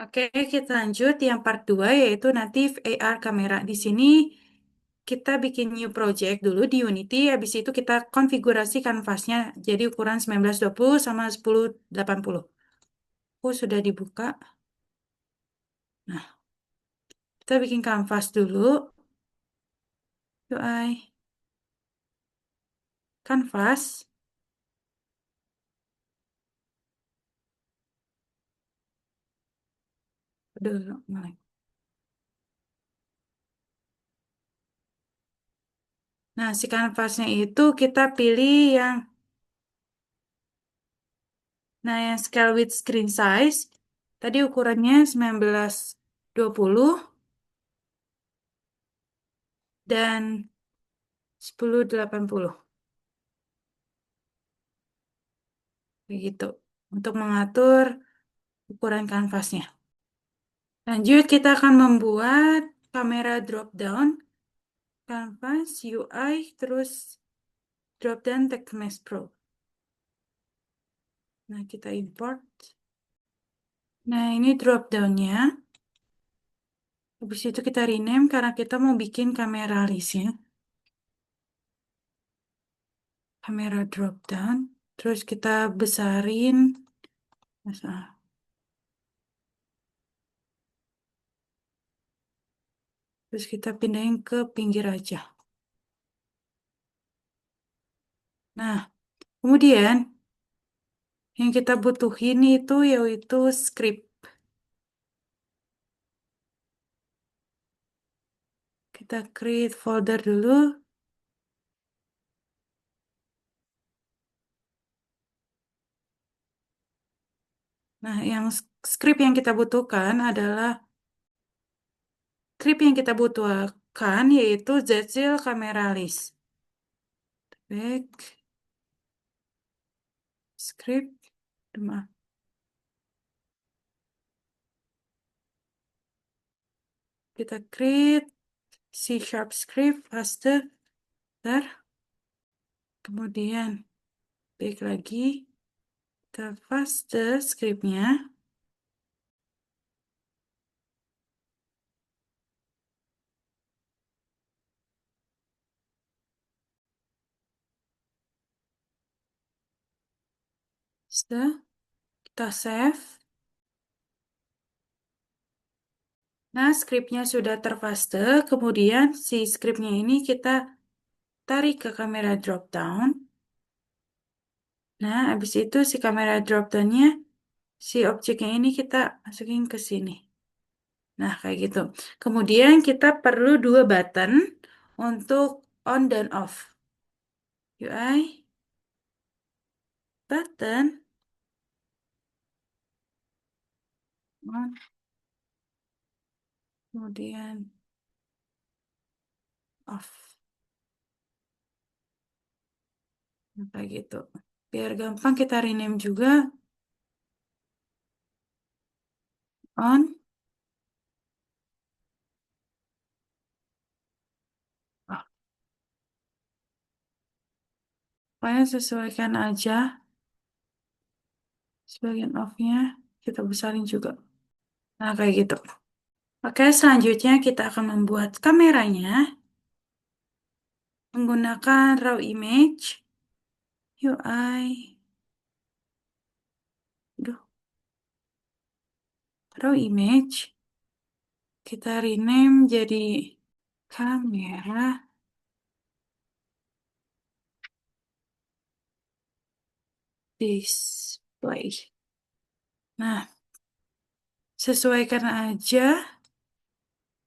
Oke, kita lanjut yang part 2 yaitu native AR kamera. Di sini kita bikin new project dulu di Unity, habis itu kita konfigurasi kanvasnya jadi ukuran 1920 sama 1080. Oh, sudah dibuka. Nah, kita bikin kanvas dulu. UI kanvas. Aduh, mulai. Nah, si kanvasnya itu kita pilih yang scale with screen size. Tadi ukurannya 1920 dan 1080. Begitu. Untuk mengatur ukuran kanvasnya. Lanjut, kita akan membuat kamera drop down, kanvas, UI, terus drop down text mesh pro. Nah, kita import. Nah, ini drop downnya. Habis itu kita rename karena kita mau bikin kamera listnya. Kamera drop down. Terus kita besarin. Masa- Terus kita pindahin ke pinggir aja. Nah, kemudian yang kita butuhin itu yaitu script. Kita create folder dulu. Nah, script yang kita butuhkan adalah script yang kita butuhkan yaitu Zscaler Camera List. Back script, maaf. Kita create C# script faster, ntar. Kemudian back lagi, kita faster scriptnya. Sudah, kita save. Nah, scriptnya sudah terpaste. Kemudian si scriptnya ini kita tarik ke kamera drop down. Nah, habis itu si kamera drop downnya, si objeknya ini kita masukin ke sini. Nah, kayak gitu. Kemudian kita perlu dua button untuk on dan off. UI, button, on, kemudian off. Nah, kayak gitu. Biar gampang kita rename juga on, off. Pokoknya sesuaikan aja sebagian off-nya. Kita besarin juga. Nah, kayak gitu. Oke, selanjutnya kita akan membuat kameranya menggunakan raw image, UI, duh, raw image. Kita rename jadi kamera display. Nah, sesuaikan aja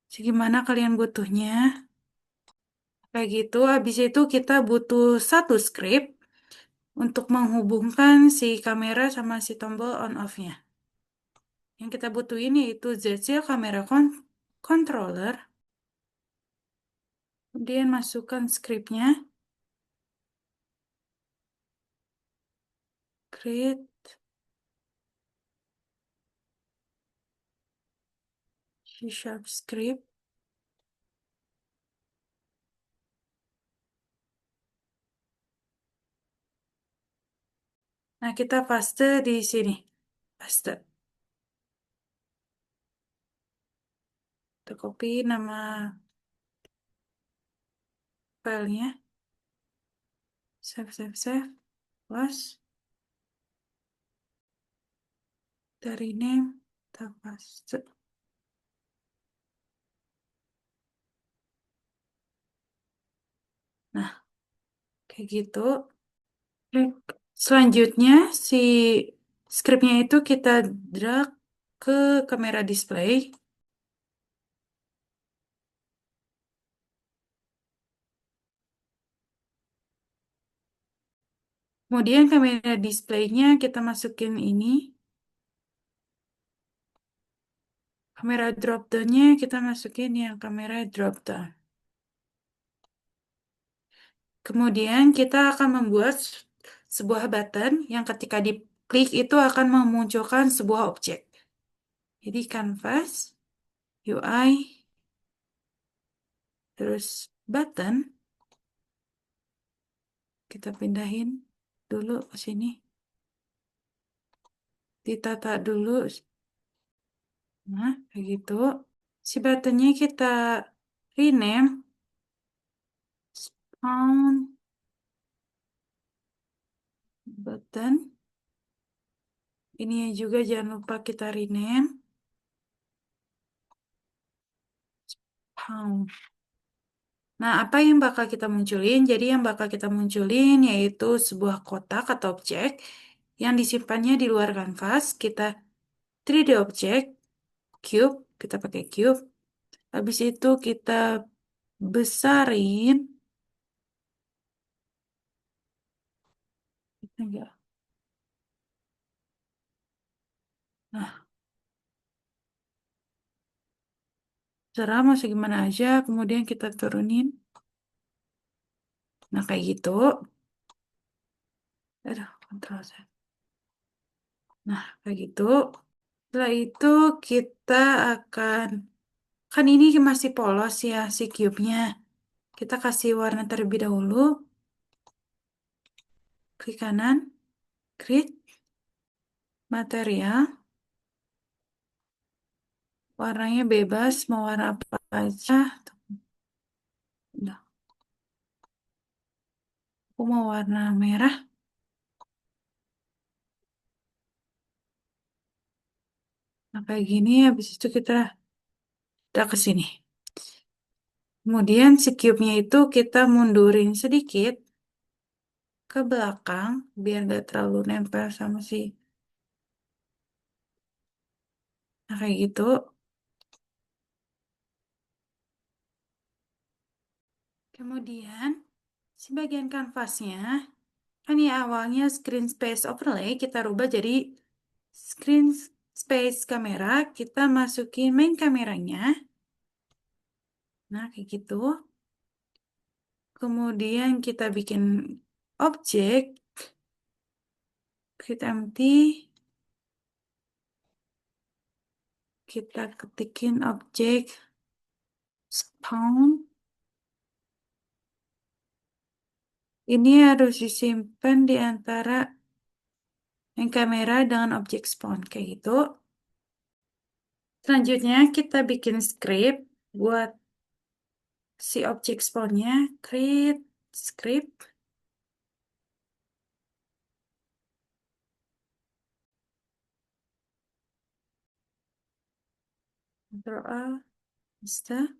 segimana kalian butuhnya. Kayak gitu, habis itu kita butuh satu script untuk menghubungkan si kamera sama si tombol on off-nya. Yang kita butuh ini itu ZC kamera controller. Kemudian masukkan scriptnya. Create C# script. Nah, kita paste di sini. Paste. Kita copy nama filenya. Save, save, save. Plus. Dari name. Kita paste. Nah, kayak gitu. Oke. Selanjutnya, si scriptnya itu kita drag ke kamera display. Kemudian kamera displaynya kita masukin ini. Kamera drop down-nya kita masukin yang kamera drop down. Kemudian kita akan membuat sebuah button yang ketika diklik itu akan memunculkan sebuah objek. Jadi canvas, UI, terus button, kita pindahin dulu ke sini. Ditata dulu. Nah, kayak gitu. Si buttonnya kita rename spawn button. Ini juga jangan lupa kita rename spawn. Nah, apa yang bakal kita munculin? Jadi yang bakal kita munculin yaitu sebuah kotak atau objek yang disimpannya di luar kanvas. Kita 3D object, cube, kita pakai cube. Habis itu kita besarin. Enggak. Nah, serah mau segimana aja. Kemudian kita turunin. Nah, kayak gitu. Aduh, Ctrl Z. Nah, kayak gitu. Setelah itu kita akan, kan ini masih polos ya si cube-nya. Kita kasih warna terlebih dahulu. Klik kanan, create, material. Warnanya bebas, mau warna apa aja. Udah, aku mau warna merah. Nah, kayak gini, habis itu kita ke sini. Kemudian si cube-nya itu kita mundurin sedikit ke belakang, biar gak terlalu nempel sama si. Nah, kayak gitu. Kemudian, si bagian kanvasnya, kan ya awalnya screen space overlay, kita rubah jadi screen space kamera, kita masukin main kameranya. Nah, kayak gitu. Kemudian kita bikin objek, create empty, kita ketikin objek spawn. Ini harus disimpan di antara main kamera dengan objek spawn, kayak gitu. Selanjutnya kita bikin script buat si objek spawnnya, create script. Ctrl A, bisa.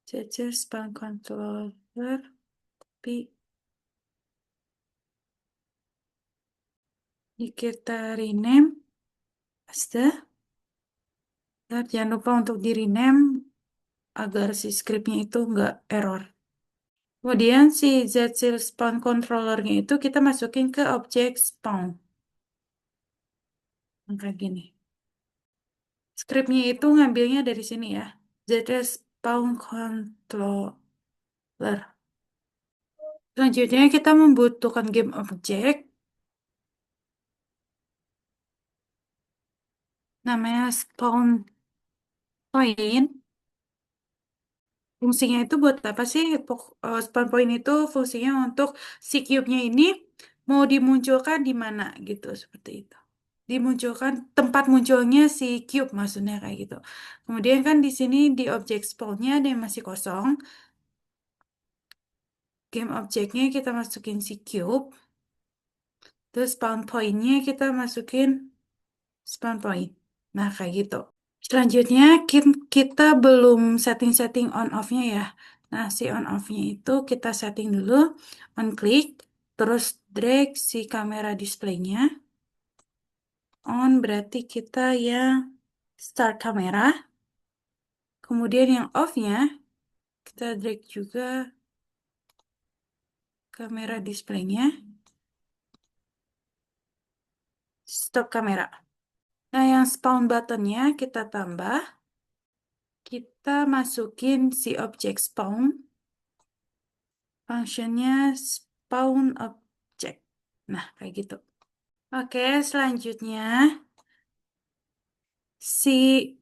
Caca spawn controller, tapi kita rename, basta. Dan jangan lupa untuk di rename agar si scriptnya itu nggak error. Kemudian si Zscaler spawn controllernya itu kita masukin ke objek spawn. Nah, kayak gini. Scriptnya itu ngambilnya dari sini ya. Zscaler spawn controller. Selanjutnya kita membutuhkan game objek. Namanya spawn point. Fungsinya itu buat apa sih? Spawn point itu fungsinya untuk si cube-nya ini mau dimunculkan di mana gitu, seperti itu. dimunculkan tempat munculnya si cube maksudnya kayak gitu. Kemudian kan di sini di objek spawnnya ada yang masih kosong. Game objeknya kita masukin si cube. Terus spawn pointnya kita masukin spawn point. Nah kayak gitu. Selanjutnya kita belum setting-setting on off-nya ya. Nah si on off-nya itu kita setting dulu. On click. Terus drag si kamera displaynya. On berarti kita yang start kamera. Kemudian yang off-nya kita drag juga kamera displaynya. Stop kamera. Nah yang spawn buttonnya kita tambah. Kita masukin si objek spawn. Functionnya spawn object. Nah kayak gitu. Oke selanjutnya si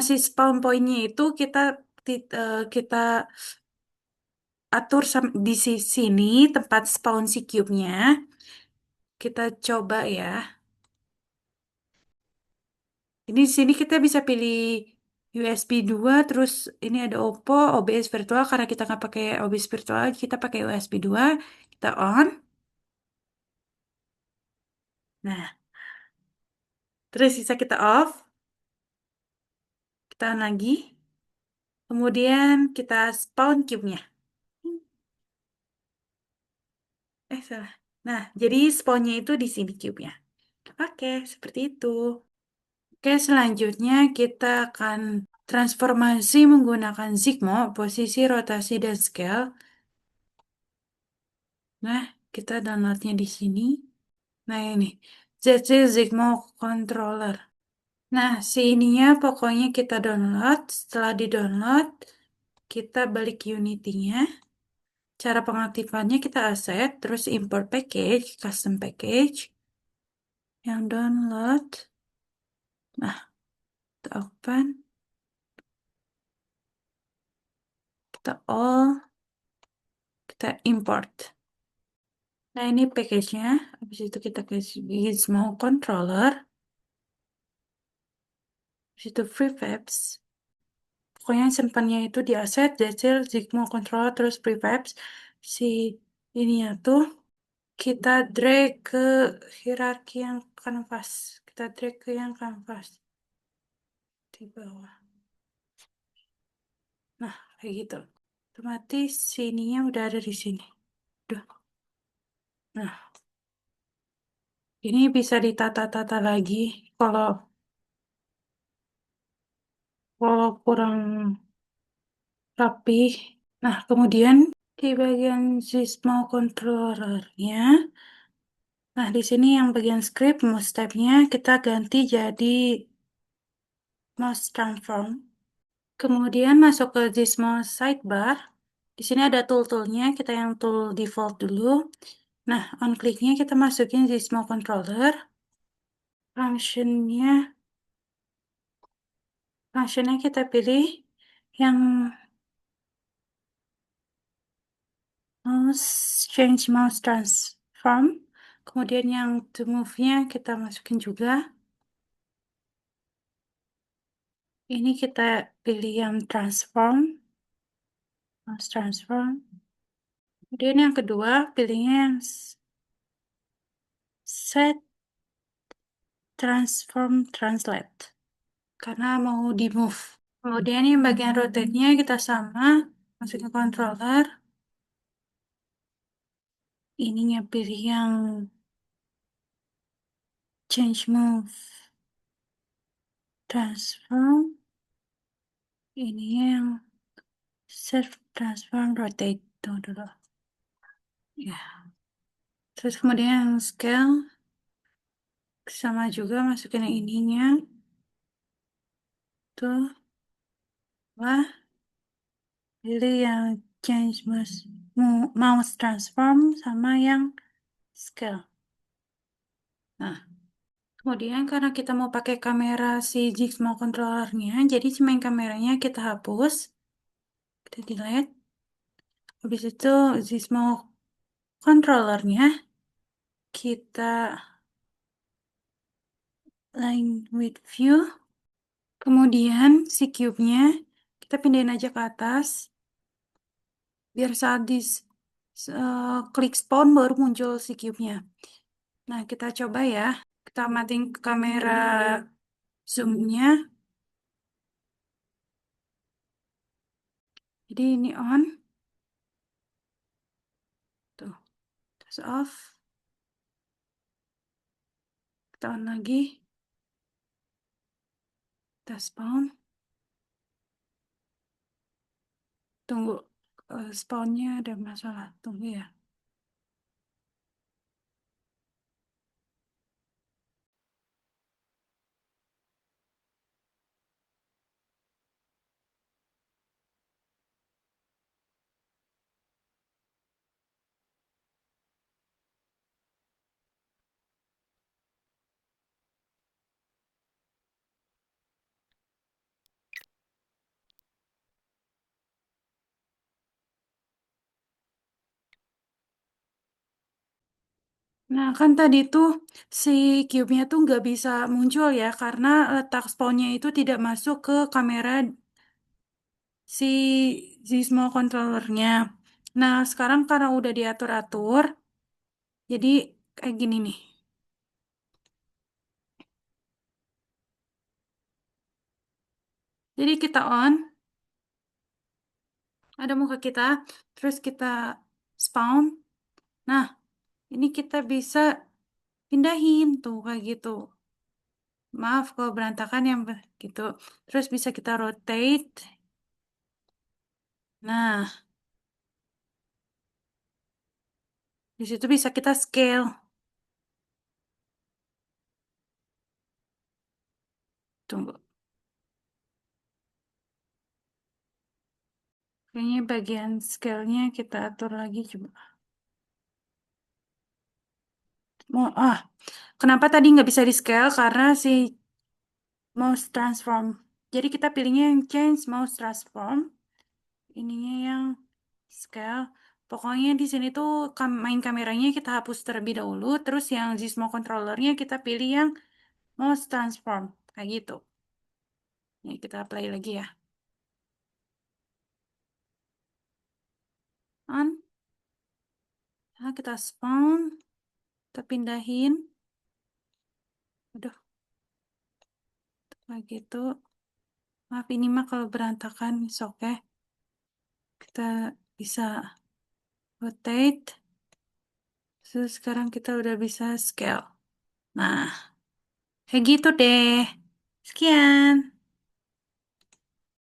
si spawn pointnya itu kita atur di sini tempat spawn si cube-nya. Kita coba ya. Ini di sini kita bisa pilih USB 2, terus ini ada Oppo, OBS virtual. Karena kita nggak pakai OBS virtual, kita pakai USB 2. Kita on. Nah, terus bisa kita off. Kita on lagi. Kemudian kita spawn cube-nya. Salah. Nah, jadi spawnnya itu di sini cube-nya. Oke, seperti itu. Oke, selanjutnya kita akan transformasi menggunakan Zigmo, posisi, rotasi, dan scale. Nah, kita downloadnya di sini. Nah, ini. ZC Zigmo Controller. Nah, ininya pokoknya kita download. Setelah di-download, kita balik Unity-nya. Cara pengaktifannya kita aset, terus import package, custom package. Yang download. Nah, kita open. Kita all. Kita import. Nah, ini package-nya. Habis itu kita kasih Gizmo controller. Habis itu prefabs. Pokoknya simpannya itu di aset, Zetzel, Gizmo controller, terus prefabs. Si ininya tuh kita drag ke hierarki yang canvas. Kita drag ke yang canvas. Di bawah. Nah, kayak gitu. Otomatis sininya udah ada di sini. Duh. Nah, ini bisa ditata-tata lagi kalau kalau kurang rapi. Nah, kemudian di bagian Gizmo controllernya, nah di sini yang bagian script mouse tab-nya kita ganti jadi mouse transform. Kemudian masuk ke Gizmo sidebar. Di sini ada tool-toolnya, kita yang tool default dulu. Nah, on kliknya kita masukin Gizmo controller. Functionnya, functionnya kita pilih yang mouse change mouse transform. Kemudian yang to move-nya kita masukin juga. Ini kita pilih yang transform, mouse transform. Kemudian yang kedua pilihnya yang set transform translate karena mau di move. Kemudian yang bagian rotate-nya kita sama, masukin controller. Ininya pilih yang change move transform. Ini yang set transform rotate itu dulu. Ya. Terus kemudian yang scale sama juga masukin yang ininya. Tuh. Wah, pilih yang change mouse transform sama yang scale. Nah, kemudian karena kita mau pakai kamera si Gizmo controllernya, jadi main kameranya kita hapus, kita delete. Habis itu Gizmo controllernya Kita line with view. Kemudian si cube-nya kita pindahin aja ke atas. Biar saat di klik spawn baru muncul si cube-nya. Nah, kita coba ya. Kita matiin kamera zoom-nya. Jadi ini on. Tuh, terus off. Kita on lagi. Kita spawn. Tunggu. Spawnnya ada masalah. Tunggu ya. Nah, kan tadi tuh si cube-nya tuh nggak bisa muncul ya, karena letak spawnnya itu tidak masuk ke kamera si Gizmo controllernya. Nah, sekarang karena udah diatur-atur, jadi kayak gini nih. Jadi kita on, ada muka kita, terus kita spawn. Nah, ini kita bisa pindahin tuh kayak gitu. Maaf kalau berantakan yang gitu. Terus bisa kita rotate. Nah, di situ bisa kita scale. Tunggu. Kayaknya bagian scale-nya kita atur lagi coba. Kenapa tadi nggak bisa di scale? Karena si mouse transform. Jadi kita pilihnya yang change mouse transform. Ininya yang scale. Pokoknya di sini tuh main kameranya kita hapus terlebih dahulu. Terus yang Gizmo controllernya kita pilih yang mouse transform. Kayak gitu. Ini kita play lagi ya. On. Nah, kita spawn. Kita pindahin. Udah. Kayak gitu. Maaf ini mah kalau berantakan, oke. Kita bisa rotate. Terus sekarang kita udah bisa scale. Nah, kayak gitu deh. Sekian.